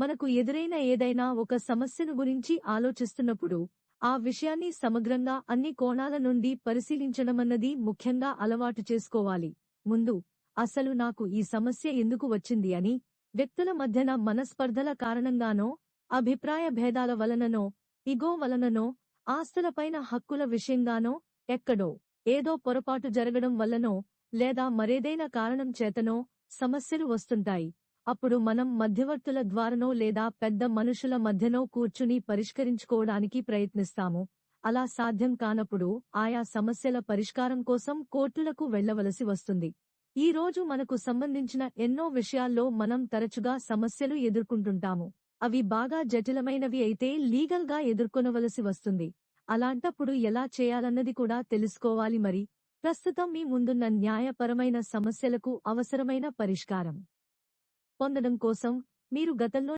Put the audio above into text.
మనకు ఎదురైన ఏదైనా ఒక సమస్యను గురించి ఆలోచిస్తున్నప్పుడు ఆ విషయాన్ని సమగ్రంగా అన్ని కోణాల నుండి పరిశీలించడమన్నది ముఖ్యంగా అలవాటు చేసుకోవాలి. ముందు అసలు నాకు ఈ సమస్య ఎందుకు వచ్చింది అని, వ్యక్తుల మధ్యన మనస్పర్ధల కారణంగానో, అభిప్రాయ భేదాల వలననో, ఇగో వలననో, ఆస్తులపైన హక్కుల విషయంగానో, ఎక్కడో ఏదో పొరపాటు జరగడం వల్లనో, లేదా మరేదైనా కారణం చేతనో సమస్యలు వస్తుంటాయి. అప్పుడు మనం మధ్యవర్తుల ద్వారానో లేదా పెద్ద మనుషుల మధ్యనో కూర్చుని పరిష్కరించుకోవడానికి ప్రయత్నిస్తాము. అలా సాధ్యం కానప్పుడు ఆయా సమస్యల పరిష్కారం కోసం కోర్టులకు వెళ్లవలసి వస్తుంది. ఈ రోజు మనకు సంబంధించిన ఎన్నో విషయాల్లో మనం తరచుగా సమస్యలు ఎదుర్కొంటుంటాము. అవి బాగా జటిలమైనవి అయితే లీగల్గా ఎదుర్కొనవలసి వస్తుంది. అలాంటప్పుడు ఎలా చేయాలన్నది కూడా తెలుసుకోవాలి. మరి ప్రస్తుతం మీ ముందున్న న్యాయపరమైన సమస్యలకు అవసరమైన పరిష్కారం పొందడం కోసం మీరు గతంలో